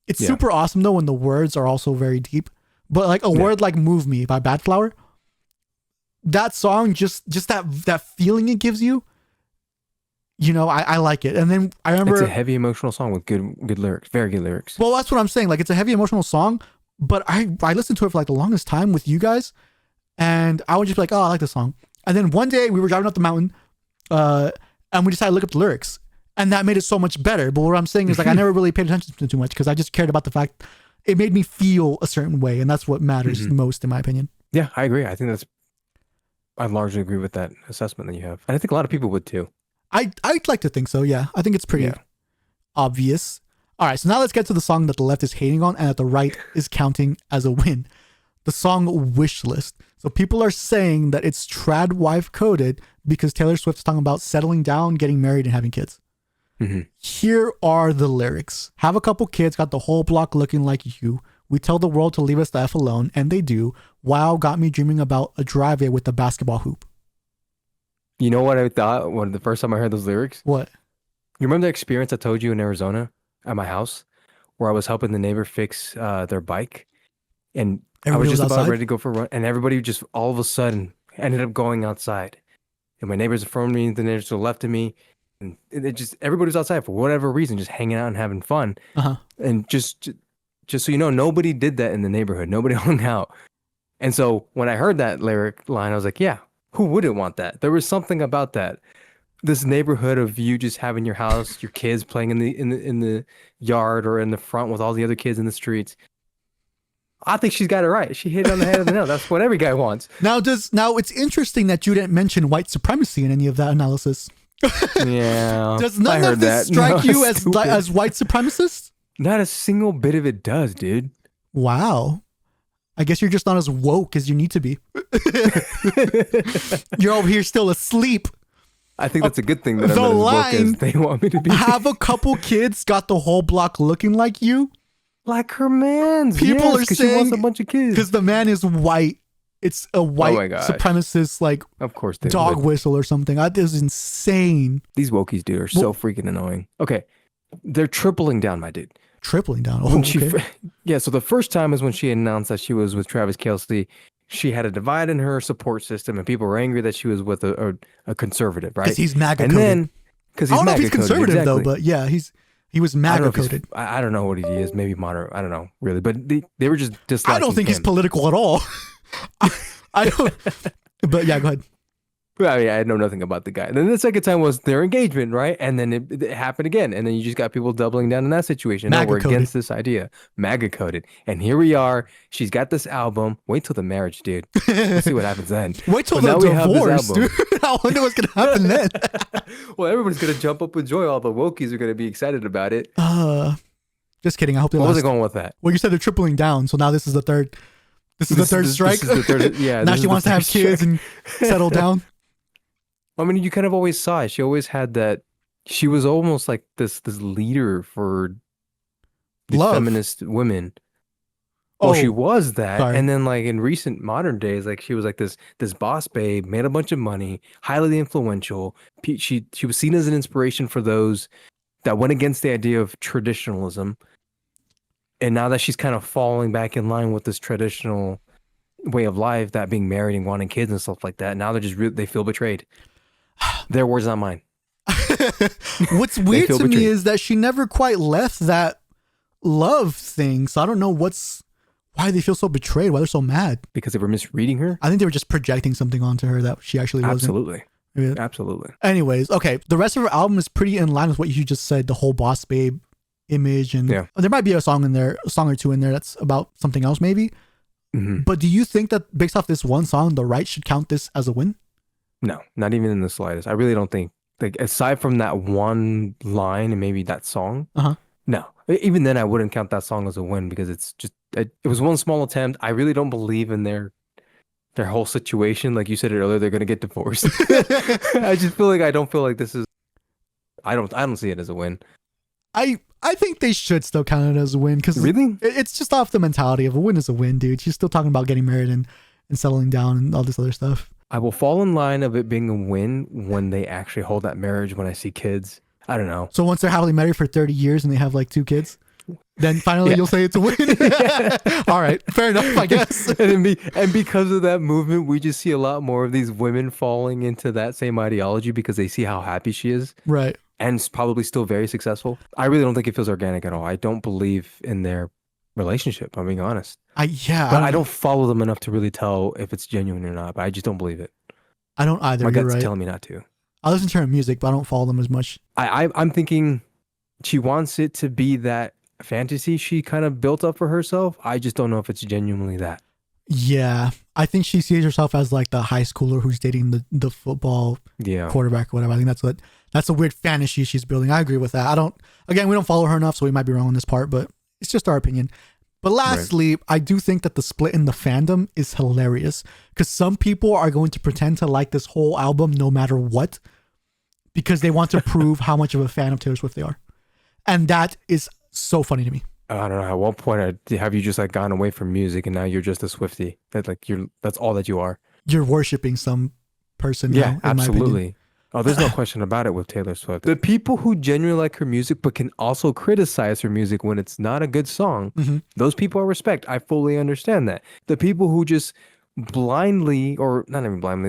Speaker 5: It's super awesome though when the words are also very deep. But like a word like Move Me by Bad Flower, that song, just that feeling it gives you, you know, I like it. And then I remember
Speaker 4: it's a heavy emotional song with good lyrics, very good lyrics.
Speaker 5: Well, that's what I'm saying. Like it's a heavy emotional song, but I listened to it for like the longest time with you guys, and I would just be like, oh, I like this song. And then one day we were driving up the mountain, and we decided to look up the lyrics, and that made it so much better. But what I'm saying is like I never really paid attention to it too much because I just cared about the fact it made me feel a certain way, and that's what matters most in my opinion.
Speaker 4: Yeah, I agree. I largely agree with that assessment that you have. And I think a lot of people would too.
Speaker 5: I'd like to think so, yeah. I think it's pretty obvious. All right, so now let's get to the song that the left is hating on and that the right is counting as a win. The song Wish List. So people are saying that it's trad wife coded because Taylor Swift's talking about settling down, getting married, and having kids. Here are the lyrics. Have a couple kids, got the whole block looking like you. We tell the world to leave us the F alone, and they do. Wow, got me dreaming about a driveway with a basketball hoop.
Speaker 4: You know what I thought when the first time I heard those lyrics?
Speaker 5: What?
Speaker 4: You remember the experience I told you in Arizona at my house where I was helping the neighbor fix their bike? And I was just about ready to go for a run, and everybody just all of a sudden ended up going outside. And my neighbors in front of me, the neighbors to the left of me, and everybody was outside for whatever reason, just hanging out and having fun. And just so you know, nobody did that in the neighborhood. Nobody hung out. And so when I heard that lyric line, I was like, yeah, who wouldn't want that? There was something about that. This neighborhood of you just having your house, your kids playing in the yard or in the front with all the other kids in the streets. I think she's got it right. She hit it on the head of the nail. That's what every guy wants.
Speaker 5: Now it's interesting that you didn't mention white supremacy in any of that analysis.
Speaker 4: Yeah.
Speaker 5: Does none of this strike you as white supremacist?
Speaker 4: Not a single bit of it does, dude.
Speaker 5: Wow. I guess you're just not as woke as you need to be. You're over here still asleep.
Speaker 4: I think that's a good thing that I'm not as woke as they want me to be.
Speaker 5: Have a couple kids, got the whole block looking like you.
Speaker 4: Like her man's.
Speaker 5: People are saying
Speaker 4: she wants a bunch of kids.
Speaker 5: Because the man is white. It's a white supremacist, like,
Speaker 4: of course
Speaker 5: dog whistle or something. That is insane.
Speaker 4: These wokies, dude, are so freaking annoying. Okay. They're tripling down, my dude.
Speaker 5: Tripling down? Oh, okay.
Speaker 4: Yeah, so the first time is when she announced that she was with Travis Kelce. She had a divide in her support system, and people were angry that she was with a conservative, right?
Speaker 5: Because he's MAGA coded.
Speaker 4: And then, because he's
Speaker 5: I don't know if
Speaker 4: MAGA
Speaker 5: he's conservative,
Speaker 4: coded,
Speaker 5: though, but yeah, he was MAGA coded.
Speaker 4: I don't know what he is. Maybe moderate. I don't know, really. But they were just disliking
Speaker 5: I don't think
Speaker 4: him.
Speaker 5: he's political at all. I don't. But yeah, go ahead.
Speaker 4: Well, I mean, I know nothing about the guy. And then the second time was their engagement, right? And then it happened again. And then you just got people doubling down in that situation. No, we're against this idea. MAGA coded. And here we are. She's got this album. Wait till the marriage, dude. We'll see what happens then.
Speaker 5: Wait till the divorce, dude. I wonder what's going to happen then.
Speaker 4: Well, everybody's going to jump up with joy. All the wokies are going to be excited about it.
Speaker 5: Just kidding. I hope they
Speaker 4: What was I going with that?
Speaker 5: Well, you said they're tripling down. So now this is the third. This is the third strike.
Speaker 4: This is the third, yeah.
Speaker 5: Now she wants to have kids and settle down.
Speaker 4: I mean, you kind of always saw it. She always had that. She was almost like this leader for the feminist women. Well, she was that, and then like in recent modern days, like she was like this boss babe, made a bunch of money, highly influential. She was seen as an inspiration for those that went against the idea of traditionalism. And now that she's kind of falling back in line with this traditional way of life, that being married and wanting kids and stuff like that, now they feel betrayed. Their words, not mine.
Speaker 5: What's weird to me is that she never quite left that love thing. So I don't know why they feel so betrayed, why they're so mad.
Speaker 4: Because they were misreading her?
Speaker 5: I think they were just projecting something onto her that she actually wasn't.
Speaker 4: Absolutely.
Speaker 5: Yeah.
Speaker 4: Absolutely.
Speaker 5: Anyways, okay. The rest of her album is pretty in line with what you just said, the whole boss babe image. And there might be a song or two in there that's about something else maybe.
Speaker 4: Mm-hmm.
Speaker 5: But do you think that based off this one song, the right should count this as a win?
Speaker 4: No, not even in the slightest. I really don't think, like, aside from that one line and maybe that song, no. Even then, I wouldn't count that song as a win because it's just, it was one small attempt. I really don't believe in their whole situation. Like you said it earlier, they're going to get divorced. I just feel like, I don't feel like this is, I don't see it as a win.
Speaker 5: I think they should still count it as a win because
Speaker 4: Really?
Speaker 5: it's just off the mentality of a win is a win, dude. She's still talking about getting married and settling down and all this other stuff.
Speaker 4: I will fall in line of it being a win when they actually hold that marriage, when I see kids. I don't know.
Speaker 5: So once they're happily married for 30 years and they have like 2 kids, then finally you'll say it's a win. All right, fair enough, I guess.
Speaker 4: And because of that movement, we just see a lot more of these women falling into that same ideology because they see how happy she is.
Speaker 5: Right.
Speaker 4: And it's probably still very successful. I really don't think it feels organic at all. I don't believe in their relationship, I'm being honest. But I don't follow them enough to really tell if it's genuine or not, but I just don't believe it.
Speaker 5: I don't either.
Speaker 4: My
Speaker 5: You're
Speaker 4: gut's
Speaker 5: right.
Speaker 4: telling me not to.
Speaker 5: I listen to her music, but I don't follow them as much.
Speaker 4: I'm thinking she wants it to be that fantasy she kind of built up for herself. I just don't know if it's genuinely that.
Speaker 5: Yeah, I think she sees herself as like the high schooler who's dating the football quarterback or whatever. I think that's a weird fantasy she's building. I agree with that. We don't follow her enough, so we might be wrong on this part, but it's just our opinion. But lastly, I do think that the split in the fandom is hilarious because some people are going to pretend to like this whole album no matter what because they want to prove how much of a fan of Taylor Swift they are. And that is so funny to me.
Speaker 4: I don't know. At what point have you just like gone away from music and now you're just a Swiftie? That's all that you are.
Speaker 5: You're worshiping some person now,
Speaker 4: Yeah,
Speaker 5: in my
Speaker 4: absolutely.
Speaker 5: opinion.
Speaker 4: Oh, there's no question about it with Taylor Swift. The people who genuinely like her music but can also criticize her music when it's not a good song, those people I respect. I fully understand that. The people who just blindly, or not even blindly,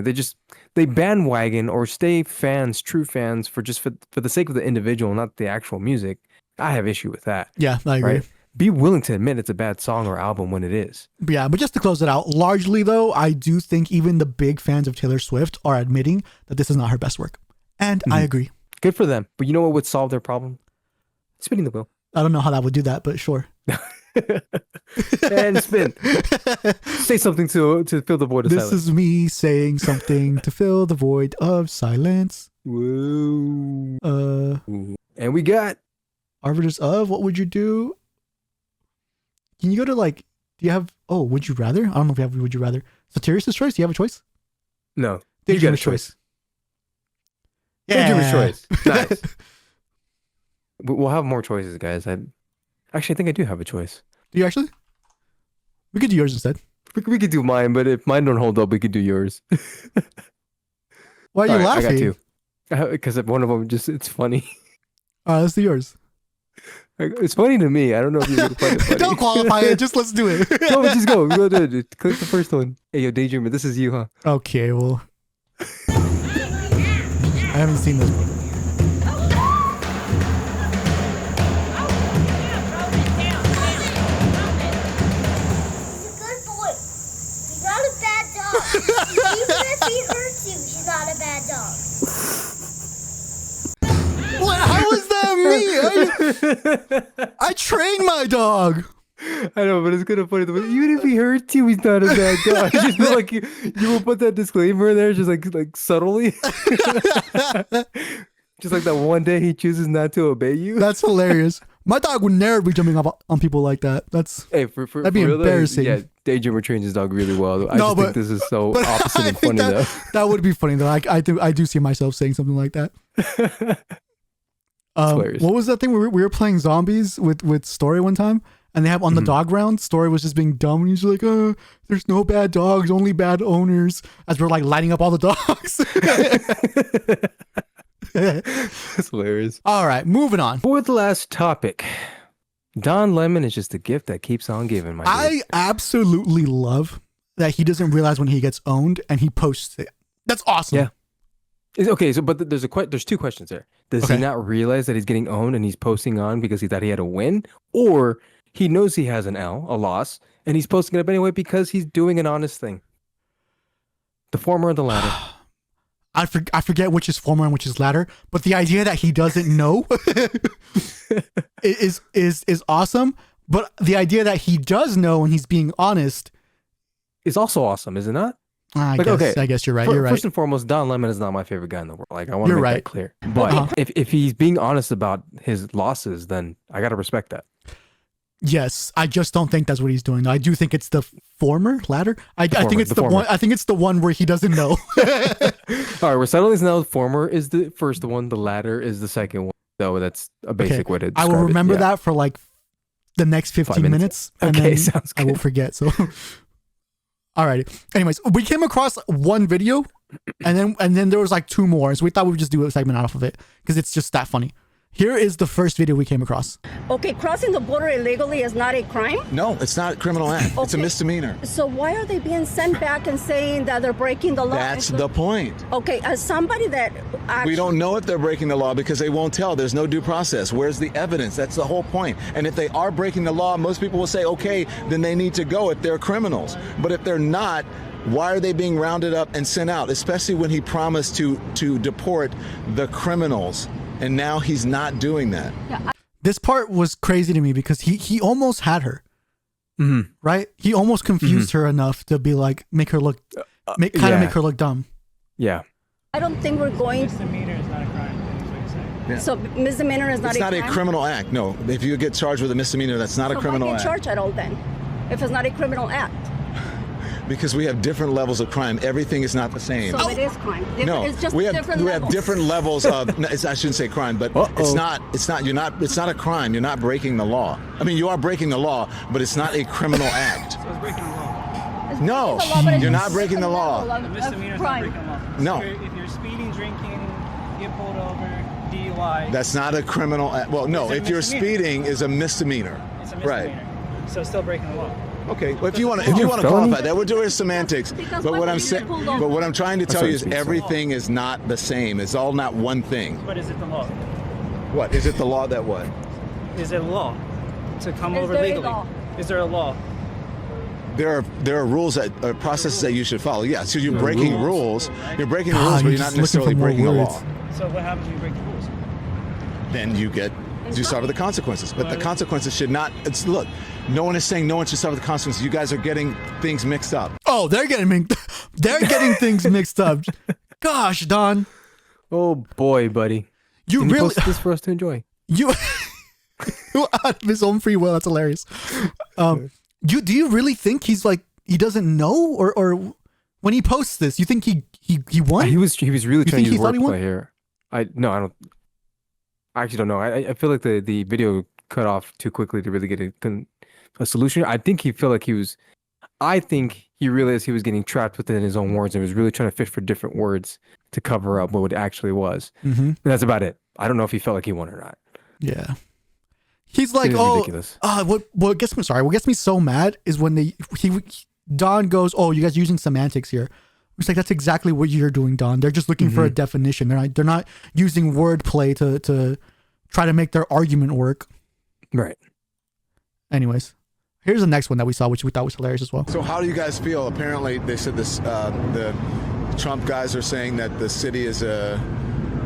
Speaker 4: they bandwagon or stay fans, true fans for the sake of the individual, not the actual music. I have issue with that.
Speaker 5: Yeah, I agree.
Speaker 4: Right? Be willing to admit it's a bad song or album when it is.
Speaker 5: Yeah, but just to close it out, largely though, I do think even the big fans of Taylor Swift are admitting that this is not her best work. And I agree.
Speaker 4: Good for them. But you know what would solve their problem? Spinning the wheel.
Speaker 5: I don't know how that would do that, but sure.
Speaker 4: And spin. Say something to fill the void of silence.
Speaker 5: This is me saying something to fill the void of silence.
Speaker 4: Woo. And we got
Speaker 5: Arbiters of What Would You Do? Can you go to do you have, Would You Rather? I don't know if we have Would You Rather. Satirius' choice? Do you have a choice?
Speaker 4: No.
Speaker 5: You
Speaker 4: got a choice.
Speaker 5: Yeah.
Speaker 4: Daydreamer's choice. Nice. We'll have more choices, guys. I think I do have a choice.
Speaker 5: Do you actually? We could do yours instead.
Speaker 4: We could do mine, but if mine don't hold up, we could do yours.
Speaker 5: Why are you laughing?
Speaker 4: I got 2. Because one of them it's funny.
Speaker 5: All right, let's do yours.
Speaker 4: It's funny to me. I don't know if you're going to find it funny.
Speaker 5: Don't qualify it. Just let's do it.
Speaker 4: Just go. Go do it. Click the first one. Hey, yo, Daydreamer, this is you, huh?
Speaker 5: Okay, well. I haven't seen this one.
Speaker 6: He's a good boy. He's not a bad dog. Even if he hurts you, he's not a bad dog.
Speaker 5: What? How is that me? I train my dog.
Speaker 4: I know, but it's kind of funny. Even if he hurts you, he's not a bad dog. Just like you will put that disclaimer in there, just like subtly. Just like that one day he chooses not to obey you.
Speaker 5: That's hilarious. My dog would never be jumping up on people like that. That'd be embarrassing.
Speaker 4: Yeah, Daydreamer trains his dog really well. I think this is so opposite and funny though.
Speaker 5: That would be funny though. I do see myself saying something like that. What was that thing we were playing zombies with Story one time? And they have on the dog round, Story was just being dumb. And he's like, there's no bad dogs, only bad owners. As we're like lighting up all the dogs.
Speaker 4: That's hilarious.
Speaker 5: All right, moving on.
Speaker 4: Fourth last topic. Don Lemon is just a gift that keeps on giving, my dude.
Speaker 5: I absolutely love that he doesn't realize when he gets owned and he posts it. That's awesome.
Speaker 4: Yeah. But there's 2 questions there. Does he not realize that he's getting owned and he's posting on because he thought he had a win? Or he knows he has a loss, and he's posting it up anyway because he's doing an honest thing? The former or the latter?
Speaker 5: I forget which is former and which is latter, but the idea that he doesn't know is awesome. But the idea that he does know and he's being honest
Speaker 4: is also awesome, is it not?
Speaker 5: I guess you're right. You're right.
Speaker 4: First and foremost, Don Lemon is not my favorite guy in the world. Like, I want to make that clear. But
Speaker 5: Uh-huh.
Speaker 4: if he's being honest about his losses, then I gotta respect that.
Speaker 5: Yes, I just don't think that's what he's doing. I do think it's the latter. I think it's the one. I think it's the one where he doesn't know.
Speaker 4: All right, we're settling this now. The former is the first one. The latter is the second one. though. That's a basic way to
Speaker 5: I
Speaker 4: describe
Speaker 5: will remember
Speaker 4: it. Yeah.
Speaker 5: that for like the next 15 minutes. And
Speaker 4: Okay,
Speaker 5: then
Speaker 4: sounds
Speaker 5: I will
Speaker 4: good.
Speaker 5: forget. So, alrighty. Anyways, we came across one video, and then there was like two more. So we thought we would just do a segment out of it because it's just that funny. Here is the first video we came across.
Speaker 13: Okay, crossing the border illegally is not a crime?
Speaker 14: No, it's not a criminal act. It's a misdemeanor.
Speaker 13: So why are they being sent back and saying that they're breaking the law?
Speaker 14: That's the point.
Speaker 13: Okay, as somebody that
Speaker 14: We don't know if they're breaking the law because they won't tell. There's no due process. Where's the evidence? That's the whole point. And if they are breaking the law, most people will say, okay, then they need to go if they're criminals. But if they're not, why are they being rounded up and sent out? Especially when he promised to deport the criminals. And now he's not doing that.
Speaker 5: This part was crazy to me because he almost had her. Right? He almost confused her enough to be like, make her look, make her look dumb.
Speaker 4: Yeah.
Speaker 13: I don't think we're going.
Speaker 15: Misdemeanor is not a crime. That's what you're saying.
Speaker 14: Yeah.
Speaker 13: So misdemeanor is not
Speaker 14: It's
Speaker 13: a
Speaker 14: not
Speaker 13: crime?
Speaker 14: a criminal act. No. If you get charged with a misdemeanor, that's not a criminal
Speaker 13: why
Speaker 14: act.
Speaker 13: get charged at all then? If it's not a criminal act.
Speaker 14: Because we have different levels of crime. Everything is not the same.
Speaker 13: So it is crime.
Speaker 14: No,
Speaker 13: It's just
Speaker 14: we have
Speaker 13: different
Speaker 14: we
Speaker 13: levels.
Speaker 14: have different levels of. No, I shouldn't say crime, but it's not. It's not a crime. You're not breaking the law. I mean, you are breaking the law, but it's not a criminal act.
Speaker 15: So it's breaking the law.
Speaker 14: No,
Speaker 13: breaking the law, but
Speaker 14: you're
Speaker 13: it's
Speaker 14: not breaking the law.
Speaker 15: The misdemeanor is not breaking the law.
Speaker 14: No.
Speaker 15: If you're speeding, drinking, get pulled over, DUI.
Speaker 14: That's not a criminal act. Well, no,
Speaker 15: It's a
Speaker 14: if you're
Speaker 15: misdemeanor.
Speaker 14: speeding, is a misdemeanor.
Speaker 15: It's a
Speaker 14: Right.
Speaker 15: misdemeanor. So it's still breaking the law.
Speaker 14: Okay, well, if you want to qualify that, we're doing semantics.
Speaker 13: Because
Speaker 14: But
Speaker 13: why
Speaker 14: what I'm
Speaker 13: would you
Speaker 14: saying,
Speaker 13: get pulled over?
Speaker 14: but what I'm trying to
Speaker 4: That's
Speaker 14: tell
Speaker 4: what
Speaker 14: you
Speaker 4: it
Speaker 14: is
Speaker 4: speaks of.
Speaker 14: everything is not the same. It's all not one thing.
Speaker 15: But is it the law?
Speaker 14: What is it? The law that what?
Speaker 15: Is it a law to come
Speaker 13: Is
Speaker 15: over
Speaker 13: there a
Speaker 15: legally?
Speaker 13: law?
Speaker 15: Is there a law?
Speaker 14: There are rules that processes that you should follow. Yeah, so you're breaking rules. You're breaking
Speaker 5: God,
Speaker 14: rules, but
Speaker 5: you're
Speaker 14: you're not
Speaker 5: just looking
Speaker 14: necessarily
Speaker 5: for more
Speaker 14: breaking the
Speaker 5: words.
Speaker 14: law.
Speaker 15: So what happens when you break the rules?
Speaker 14: Then you suffer the consequences. But the consequences should not. Look, no one is saying no one should suffer the consequences. You guys are getting things mixed up.
Speaker 5: Oh, they're getting things mixed up. Gosh, Don.
Speaker 4: Oh boy, buddy.
Speaker 5: You
Speaker 4: Can you
Speaker 5: really
Speaker 4: post this for us to enjoy?
Speaker 5: you out of his own free will. That's hilarious. Do you really think he's like he doesn't know, or when he posts this, you think he won?
Speaker 4: He was really
Speaker 5: You
Speaker 4: trying
Speaker 5: think
Speaker 4: to
Speaker 5: he
Speaker 4: use
Speaker 5: thought he won?
Speaker 4: wordplay here. I actually don't know. I feel like the video cut off too quickly to really get a solution. I think I think he realized he was getting trapped within his own words and was really trying to fish for different words to cover up what it actually was.
Speaker 5: Mm-hmm.
Speaker 4: And that's about it. I don't know if he felt like he won or not.
Speaker 5: Yeah. He's like,
Speaker 4: It is
Speaker 5: oh,
Speaker 4: ridiculous.
Speaker 5: what gets me? Sorry, what gets me so mad is when Don goes, oh, you guys are using semantics here. It's like that's exactly what you're doing, Don. They're just looking for a definition. They're not using wordplay to try to make their argument work.
Speaker 4: Right.
Speaker 5: Anyways, here's the next one that we saw, which we thought was hilarious as well.
Speaker 14: So how do you guys feel? Apparently, they said this. The Trump guys are saying that the city is a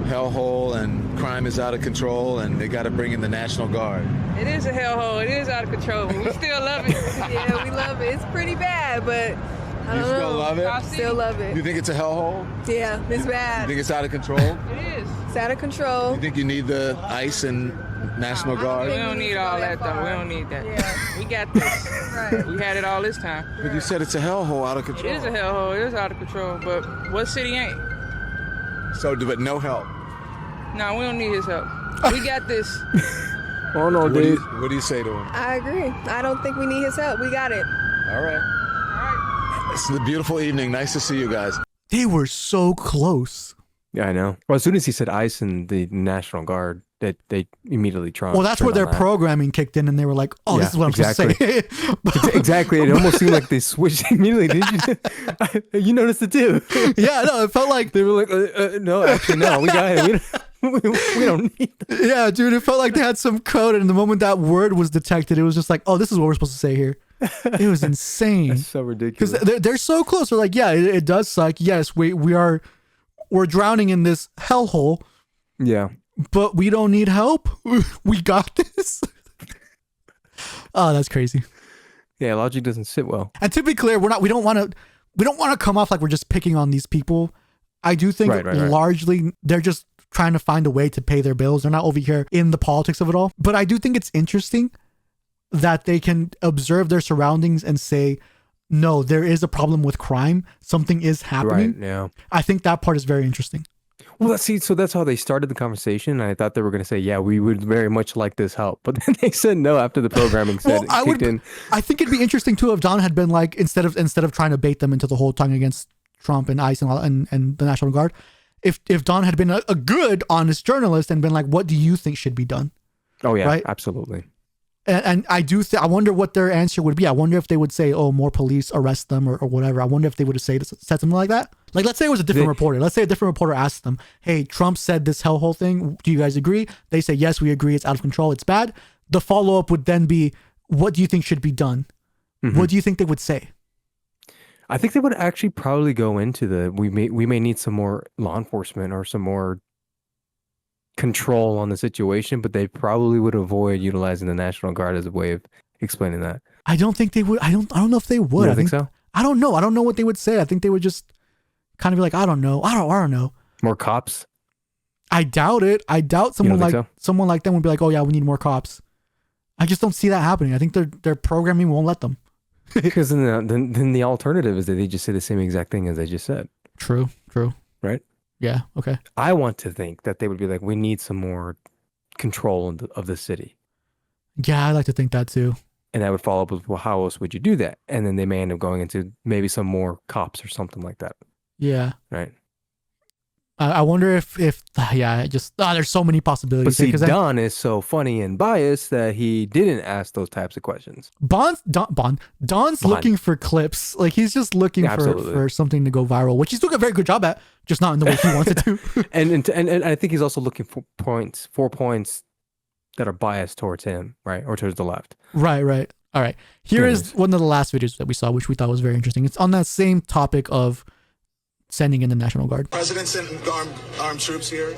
Speaker 14: hellhole and crime is out of control, and they got to bring in the National Guard.
Speaker 16: It is a hellhole. It is out of control. But we still love it.
Speaker 17: Yeah, we love it. It's pretty bad, but I don't
Speaker 14: You still
Speaker 17: know.
Speaker 14: love it?
Speaker 17: I still love it.
Speaker 14: You think it's a hellhole?
Speaker 17: Yeah, it's
Speaker 14: You
Speaker 17: bad.
Speaker 14: think it's out of control?
Speaker 16: It is.
Speaker 17: It's out of control.
Speaker 14: You think you need the ICE and National Guard?
Speaker 16: We don't need all that, though. We don't need that. Yeah. We got this.
Speaker 17: Right.
Speaker 16: We had it all this time.
Speaker 14: But you said it's a hellhole out of
Speaker 16: It
Speaker 14: control.
Speaker 16: is a hellhole. It is out of control. But what city ain't?
Speaker 14: So, but no help.
Speaker 16: No, we don't need his help. We got this.
Speaker 4: Oh no,
Speaker 14: What do,
Speaker 4: dude.
Speaker 14: you, what do you say to him?
Speaker 17: I agree. I don't think we need his help. We got it.
Speaker 14: All right. It's a beautiful evening. Nice to see you guys.
Speaker 5: They were so close.
Speaker 4: Yeah, I know. Well, as soon as he said ICE and the National Guard, they immediately tried.
Speaker 5: Well, that's where their programming kicked in, and they were like, "Oh, this is what I'm supposed to say."
Speaker 4: Exactly. It almost seemed like they switched immediately. Didn't you? You noticed it too.
Speaker 5: Yeah, no, it felt like
Speaker 4: they were like, "No, actually, no. We got it. We don't need that."
Speaker 5: Yeah, dude, it felt like they had some code, and the moment that word was detected, it was just like, "Oh, this is what we're supposed to say here." It was insane.
Speaker 4: That's so ridiculous.
Speaker 5: Because they're so close. They're like, "Yeah, it does suck. Yes, we're drowning in this hellhole."
Speaker 4: Yeah.
Speaker 5: But we don't need help. We got this. Oh, that's crazy.
Speaker 4: Yeah, logic doesn't sit well.
Speaker 5: And to be clear, we don't want to come off like we're just picking on these people. I do think
Speaker 4: Right.
Speaker 5: largely they're just trying to find a way to pay their bills. They're not over here in the politics of it all. But I do think it's interesting that they can observe their surroundings and say, no, there is a problem with crime. Something is happening.
Speaker 4: Right. Yeah.
Speaker 5: I think that part is very interesting.
Speaker 4: Well, let's see. So that's how they started the conversation. And I thought they were going to say, yeah, we would very much like this help. But then they said no after the programming said
Speaker 5: Well, I think it'd be interesting too if Don had been like, instead of trying to bait them into the whole tongue against Trump and ICE and the National Guard, if Don had been a good, honest journalist and been like, what do you think should be done?
Speaker 4: Oh, yeah,
Speaker 5: right?
Speaker 4: Absolutely.
Speaker 5: And I do I wonder what their answer would be. I wonder if they would say, oh, more police, arrest them or whatever. I wonder if they would have said something like that. Like, let's say it was a different reporter. Let's say a different reporter asked them, hey, Trump said this whole thing. Do you guys agree? They say, yes, we agree. It's out of control. It's bad. The follow-up would then be, what do you think should be done?
Speaker 4: Mm-hmm.
Speaker 5: What do you think they would say?
Speaker 4: I think they would actually probably go into we may need some more law enforcement or some more control on the situation, but they probably would avoid utilizing the National Guard as a way of explaining that.
Speaker 5: I don't think they would. I don't know if they would.
Speaker 4: You don't think so?
Speaker 5: I don't know. I don't know what they would say. I think they would just kind of be like, I don't know. I don't know.
Speaker 4: More cops?
Speaker 5: I doubt it. I doubt someone like someone like them would be like, oh yeah, we need more cops. I just don't see that happening. I think their programming won't let them.
Speaker 4: Because then the alternative is that they just say the same exact thing as they just said.
Speaker 5: True.
Speaker 4: Right?
Speaker 5: Yeah. Okay.
Speaker 4: I want to think that they would be like, we need some more control of the city.
Speaker 5: Yeah, I like to think that too.
Speaker 4: And I would follow up with, well, how else would you do that? And then they may end up going into maybe some more cops or something like that.
Speaker 5: Yeah.
Speaker 4: Right.
Speaker 5: I wonder if there's so many possibilities.
Speaker 4: But see, Don is so funny and biased that he didn't ask those types of questions.
Speaker 5: Don's looking for clips. Like, he's just looking for something to go viral, which he's doing a very good job at, just not in the way he wants it to.
Speaker 4: and I think he's also looking for points that are biased towards him, right? Or towards the left.
Speaker 5: Right. All right. Here is one of the last videos that we saw, which we thought was very interesting. It's on that same topic of sending in the National Guard.
Speaker 14: President sent armed troops here?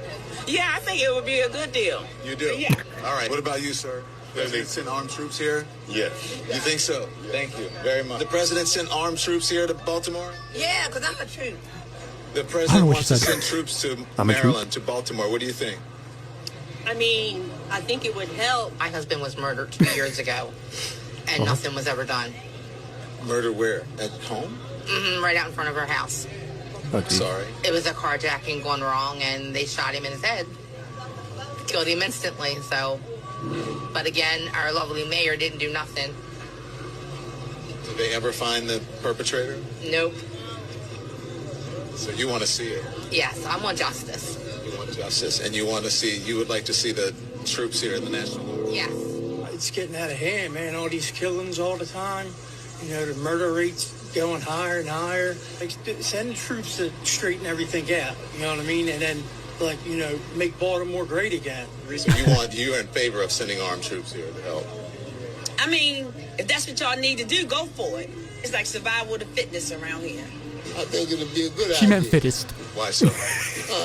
Speaker 16: Yeah, I think it would be a good deal.
Speaker 14: You do?
Speaker 16: Yeah.
Speaker 14: All right. What about you, sir? President sent armed troops here?
Speaker 18: Yes.
Speaker 14: You think so? Yes. Thank you very much. The president sent armed troops here to Baltimore?
Speaker 16: Yeah, because I'm a troop.
Speaker 14: The president wants to send troops to Maryland, to Baltimore. What do you think?
Speaker 16: I mean, I think it would help. My husband was murdered 2 years ago, and nothing was ever done.
Speaker 14: Murder where? At home?
Speaker 16: Right out in front of our house.
Speaker 14: Oh, sorry.
Speaker 16: It was a carjacking gone wrong, and they shot him in his head. Killed him instantly, so. But again, our lovely mayor didn't do nothing.
Speaker 14: Did they ever find the perpetrator?
Speaker 16: Nope.
Speaker 14: So you want to see it?
Speaker 16: Yes, I want justice.
Speaker 14: You want justice, and you would like to see the troops here in the National Guard?
Speaker 16: Yes.
Speaker 19: It's getting out of hand, man. All these killings all the time. You know, the murder rates going higher and higher. Like, send troops to straighten everything out. You know what I mean? And then, like, you know, make Baltimore great again.
Speaker 14: So you're in favor of sending armed troops here to help?
Speaker 16: I mean, if that's what y'all need to do, go for it. It's like survival of the fitness around here.
Speaker 18: I think it'll be a good idea.
Speaker 5: She meant fittest.
Speaker 14: Why so?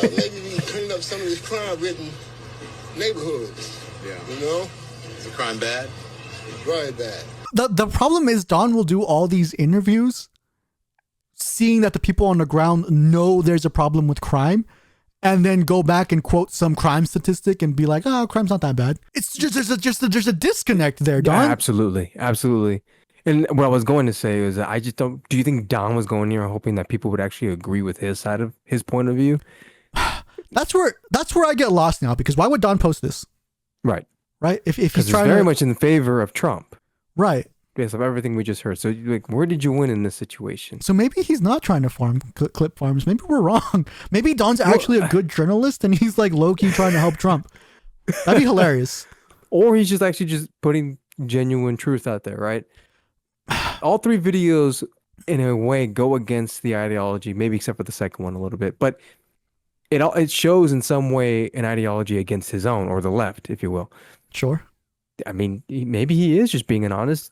Speaker 18: Maybe we can clean up some of these crime-ridden neighborhoods.
Speaker 14: Yeah.
Speaker 18: You know?
Speaker 14: Is the crime bad?
Speaker 18: Very bad.
Speaker 5: The problem is Don will do all these interviews seeing that the people on the ground know there's a problem with crime, and then go back and quote some crime statistic and be like, oh, crime's not that bad. It's just there's a disconnect there, Don.
Speaker 4: Yeah, absolutely. And what I was going to say is that I just don't. Do you think Don was going here hoping that people would actually agree with his side of his point of view?
Speaker 5: That's where I get lost now, because why would Don post this?
Speaker 4: Right.
Speaker 5: If he's trying
Speaker 4: very much in favor of Trump.
Speaker 5: Right.
Speaker 4: Based on everything we just heard. So, like, where did you win in this situation?
Speaker 5: So maybe he's not trying to farm clip farms. Maybe we're wrong. Maybe Don's actually a good journalist and he's like low-key trying to help Trump. That'd be hilarious.
Speaker 4: Or he's just putting genuine truth out there, right? All three videos, in a way, go against the ideology, maybe except for the second one a little bit. But it shows in some way an ideology against his own, or the left, if you will.
Speaker 5: Sure.
Speaker 4: I mean, maybe he is just being an honest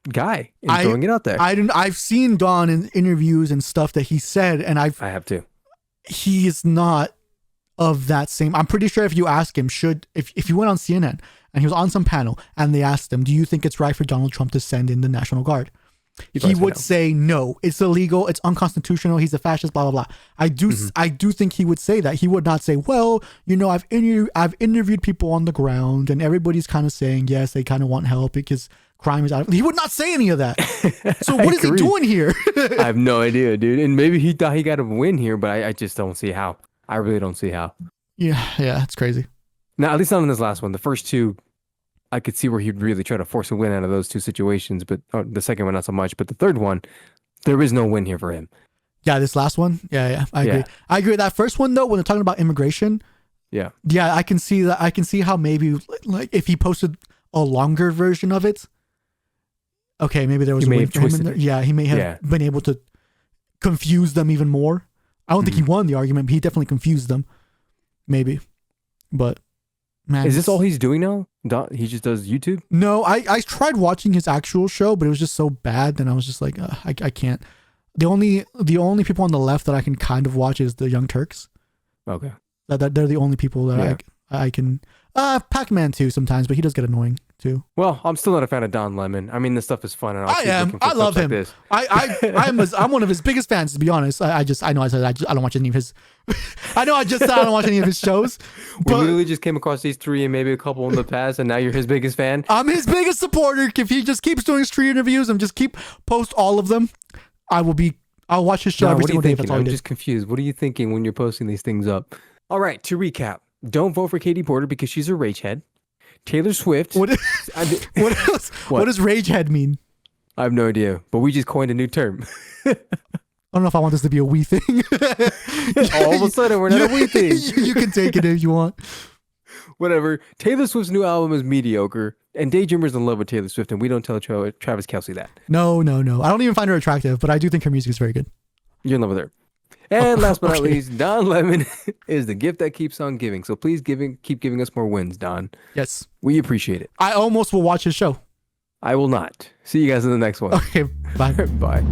Speaker 4: guy and throwing it out there.
Speaker 5: I've seen Don in interviews and stuff that he said, and I
Speaker 4: have too.
Speaker 5: He is not of that same. I'm pretty sure if you ask him, if you went on CNN and he was on some panel and they asked him, do you think it's right for Donald Trump to send in the National Guard? He would say no, it's illegal, it's unconstitutional, he's a fascist, blah blah blah. I do think he would say that. He would not say, well, you know, I've interviewed people on the ground and everybody's kind of saying yes, they kind of want help because crime is out. He would not say any of that. So what is he doing here?
Speaker 4: I have no idea, dude. And maybe he thought he got a win here, but I just don't see how. I really don't see how.
Speaker 5: Yeah, it's crazy.
Speaker 4: Now, at least not in this last one. The first two, I could see where he'd really try to force a win out of those two situations, but the second one, not so much. But the third one, there is no win here for him.
Speaker 5: Yeah, this last one. Yeah, I agree. I agree with that first one though. When they're talking about immigration,
Speaker 4: yeah,
Speaker 5: I can see that. I can see how maybe like if he posted a longer version of it, okay, maybe there was a win for him in there. Yeah, he may have been able to confuse them even more. I don't think he won the argument, but he definitely confused them. Maybe, but man,
Speaker 4: is this all he's doing now? He just does YouTube?
Speaker 5: No, I tried watching his actual show, but it was just so bad. Then I was just like, I can't. The only people on the left that I can kind of watch is the Young Turks.
Speaker 4: Okay,
Speaker 5: that they're the only people that I can. Pac-Man too sometimes, but he does get annoying too.
Speaker 4: Well, I'm still not a fan of Don Lemon. I mean, this stuff is fun. And
Speaker 5: I am. I love him. I'm one of his biggest fans, to be honest. I know I said I don't watch any of his. I don't watch any of his shows.
Speaker 4: We literally just came across these three and maybe a couple in the past, and now you're his biggest fan.
Speaker 5: I'm his biggest supporter. If he just keeps doing street interviews and just keep post all of them, I'll watch his show every single day. That's all
Speaker 4: I'm just confused. What are you thinking when you're posting these things up? All right, to recap. Don't vote for Katie Porter because she's a ragehead. Taylor Swift.
Speaker 5: What does ragehead mean?
Speaker 4: I have no idea, but we just coined a new term.
Speaker 5: I don't know if I want this to be a we thing.
Speaker 4: All of a sudden, we're not a we thing.
Speaker 5: You can take it if you want.
Speaker 4: Whatever. Taylor Swift's new album is mediocre, and DayDreamer's in love with Taylor Swift, and we don't tell Travis Kelce that.
Speaker 5: No. I don't even find her attractive, but I do think her music is very good.
Speaker 4: You're in love with her. And last but not least, Don Lemon is the gift that keeps on giving. So please keep giving us more wins, Don.
Speaker 5: Yes.
Speaker 4: We appreciate it.
Speaker 5: I almost will watch his show.
Speaker 4: I will not. See you guys in the next one.
Speaker 5: Okay, bye.
Speaker 4: Bye.